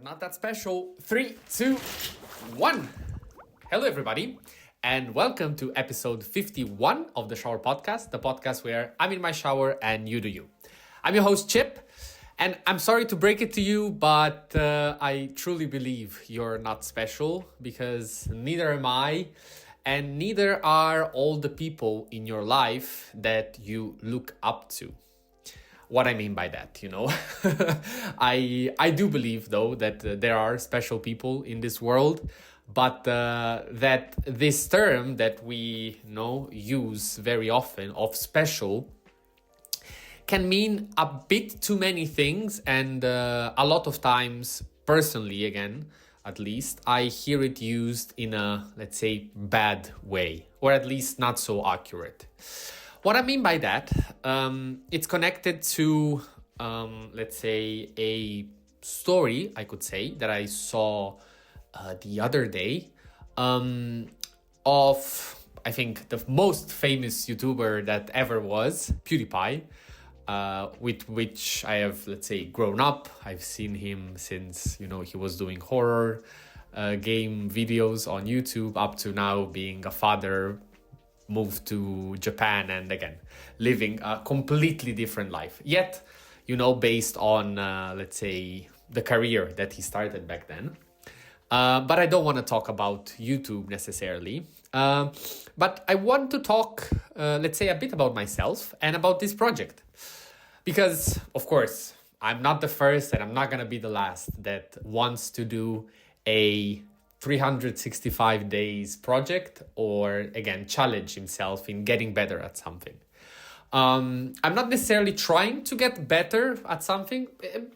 not that special. 3, 2, 1. Hello, everybody, and welcome to episode 51 of the Showerpodcast, the podcast where I'm in my shower and you do you. I'm your host, Chip, and I'm sorry to break it to you, but I truly believe you're not special because neither am I, and neither are all the people in your life that you look up to. What I mean by that, I do believe though that there are special people in this world, but that this term that we use very often of special can mean a bit too many things, and a lot of times, personally, again, at least, I hear it used in a, let's say, bad way, or at least not so accurate. What I mean by that, it's connected to, let's say, a story, I could say, that I saw the other day of, I think, the most famous YouTuber that ever was, PewDiePie, with which I have, let's say, grown up. I've seen him since, he was doing horror game videos on YouTube up to now being a father, moved to Japan, and again living a completely different life, yet based on let's say the career that he started back then, but I don't want to talk about YouTube necessarily, but I want to talk let's say a bit about myself and about this project, because of course I'm not the first and I'm not gonna be the last that wants to do a 365 days project, or again challenge himself in getting better at something. I'm not necessarily trying to get better at something.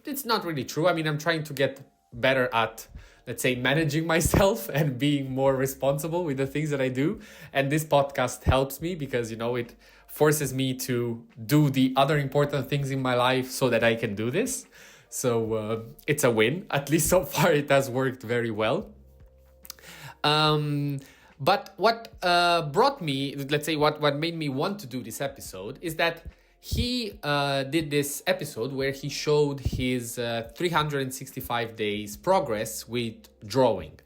It's not really true. I mean, I'm trying to get better at, let's say, managing myself and being more responsible with the things that I do. And this podcast helps me because, it forces me to do the other important things in my life so that I can do this. So it's a win. At least so far it has worked very well. But what brought me, let's say, what made me want to do this episode is that he did this episode where he showed his 365 days progress with drawing.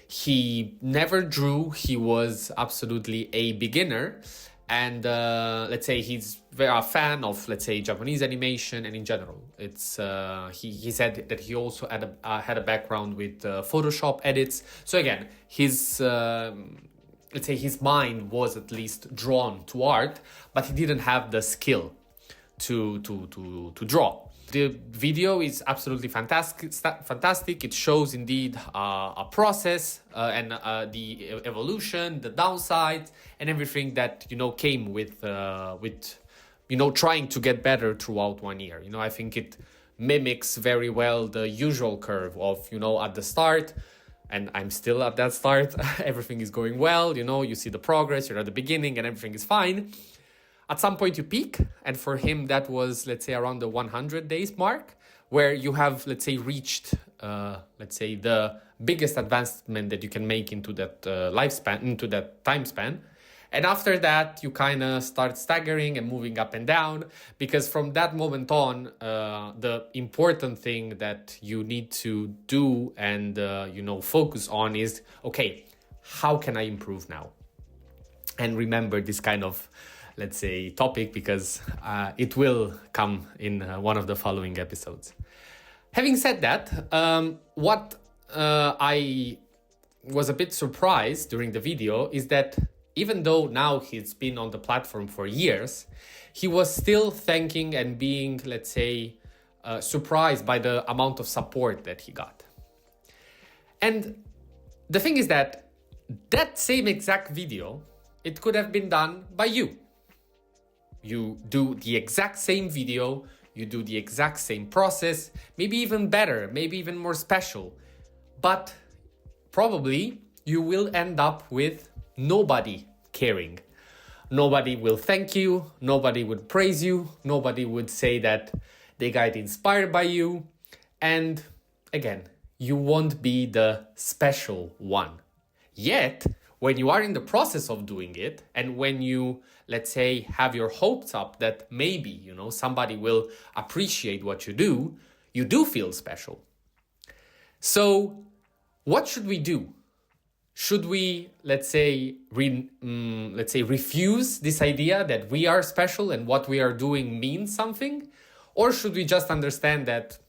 He never drew. He was absolutely a beginner. And let's say he's a fan of, let's say, Japanese animation, and in general, it's he said that he also had a background with Photoshop edits. So again, his let's say his mind was at least drawn to art, but he didn't have the skill to draw. The video is absolutely fantastic. It shows indeed a process and the evolution, the downsides, and everything that came with trying to get better throughout 1 year. I think it mimics very well the usual curve of at the start, and I'm still at that start. Everything is going well. You see the progress. You're at the beginning, and everything is fine. At some point you peak, and for him that was, let's say, around the 100 days mark, where you have, let's say, reached, let's say, the biggest advancement that you can make into that lifespan, into that time span. And after that, you kind of start staggering and moving up and down, because from that moment on, the important thing that you need to do and, focus on is, okay, how can I improve now? And remember this kind of, let's say, topic, because it will come in one of the following episodes. Having said that, what I was a bit surprised during the video is that even though now he's been on the platform for years, he was still thanking and being, let's say, surprised by the amount of support that he got. And the thing is that same exact video, it could have been done by you. You do the exact same video, you do the exact same process, maybe even better, maybe even more special. But probably you will end up with nobody caring. Nobody will thank you, nobody would praise you, nobody would say that they got inspired by you. And again, you won't be the special one. Yet, when you are in the process of doing it, and when you, let's say, have your hopes up that maybe, somebody will appreciate what you do feel special. So what should we do? Should we, let's say, refuse this idea that we are special and what we are doing means something? Or should we just understand that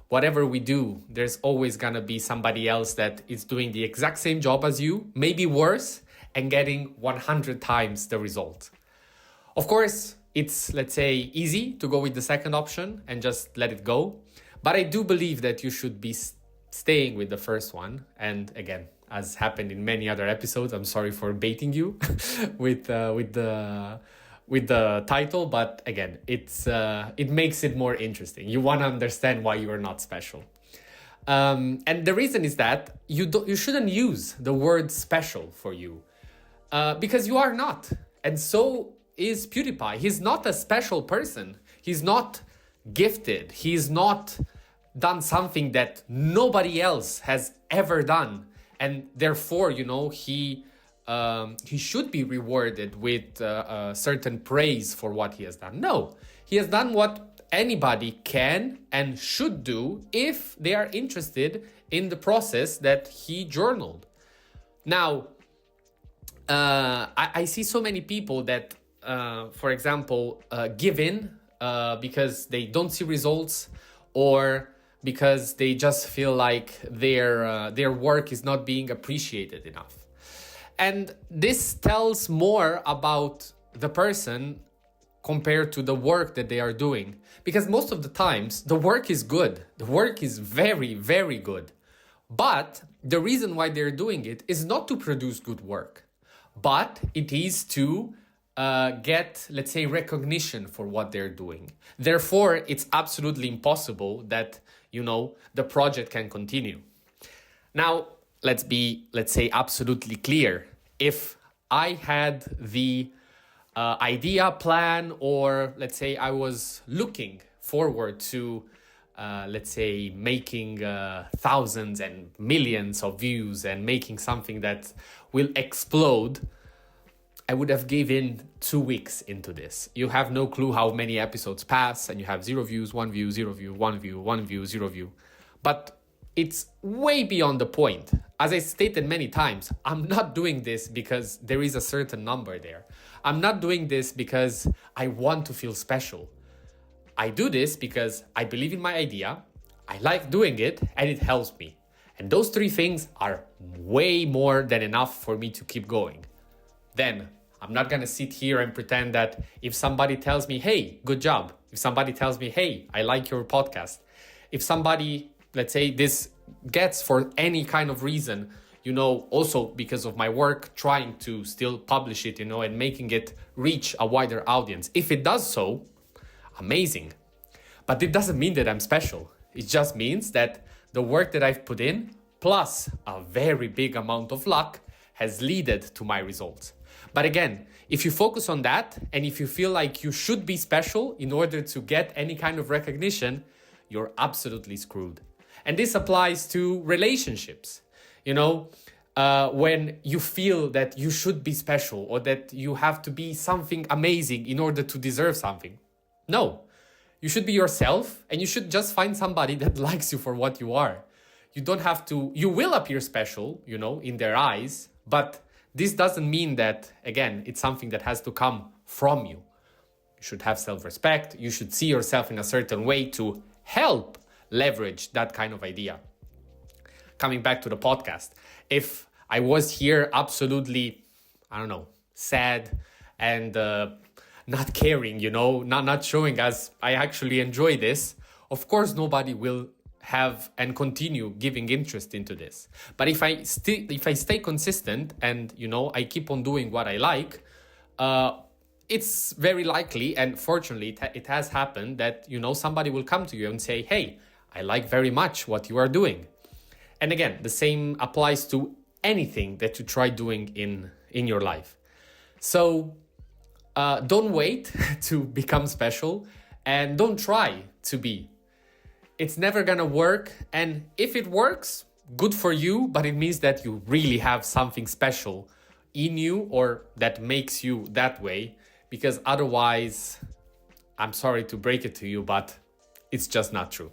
whatever we do, there's always gonna be somebody else that is doing the exact same job as you, maybe worse, and getting 100 times the result? Of course, it's, let's say, easy to go with the second option and just let it go. But I do believe that you should be staying with the first one. And again, as happened in many other episodes, I'm sorry for baiting you with the title, but again, it makes it more interesting. You want to understand why you are not special, and the reason is that you shouldn't use the word special for you, because you are not, and so is PewDiePie. He's not a special person. He's not gifted. He's not done something that nobody else has ever done. And therefore, he should be rewarded with certain praise for what he has done. No, he has done what anybody can and should do if they are interested in the process that he journaled. Now, I see so many people that, for example, give in because they don't see results, or because they just feel like their work is not being appreciated enough. And this tells more about the person compared to the work that they are doing. Because most of the times, the work is good. The work is very, very good. But the reason why they're doing it is not to produce good work, but it is to get, let's say, recognition for what they're doing. Therefore, it's absolutely impossible that the project can continue. Now, let's say, absolutely clear. If I had the idea, plan, or let's say I was looking forward to, let's say, making thousands and millions of views and making something that will explode, I would have given 2 weeks into this. You have no clue how many episodes pass and you have 0 views, 1 view, 0 view, 1 view, 1 view, 0 view. But it's way beyond the point. As I stated many times, I'm not doing this because there is a certain number there. I'm not doing this because I want to feel special. I do this because I believe in my idea, I like doing it, and it helps me. And those 3 things are way more than enough for me to keep going. Then I'm not gonna sit here and pretend that if somebody tells me, hey, good job. If somebody tells me, hey, I like your podcast. If somebody, let's say, this gets for any kind of reason, also because of my work, trying to still publish it, and making it reach a wider audience. If it does so, amazing. But it doesn't mean that I'm special. It just means that the work that I've put in, plus a very big amount of luck, has led to my results. But again, if you focus on that, and if you feel like you should be special in order to get any kind of recognition, you're absolutely screwed. And this applies to relationships. When you feel that you should be special or that you have to be something amazing in order to deserve something. No, you should be yourself, and you should just find somebody that likes you for what you are. You will appear special, in their eyes, but this doesn't mean that, again, it's something that has to come from you. You should have self-respect. You should see yourself in a certain way to help leverage that kind of idea. Coming back to the podcast, if I was here absolutely, sad and not caring, not showing as I actually enjoy this, of course nobody will have and continue giving interest into this. But if I stay consistent and I keep on doing what I like, it's very likely, and fortunately it has happened, that somebody will come to you and say, hey, I like very much what you are doing. And again, the same applies to anything that you try doing in your life. So don't wait to become special, and don't try to be. It's never gonna work, and if it works, good for you, but it means that you really have something special in you, or that makes you that way, because otherwise, I'm sorry to break it to you, but it's just not true.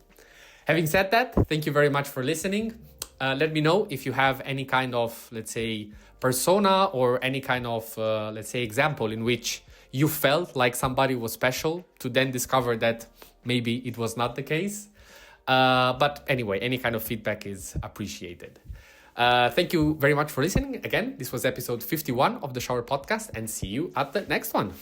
Having said that, thank you very much for listening. Let me know if you have any kind of, let's say, persona or any kind of, let's say, example in which you felt like somebody was special to then discover that maybe it was not the case. But anyway, any kind of feedback is appreciated. Thank you very much for listening. Again, this was episode 51 of the Shower Podcast, and see you at the next one.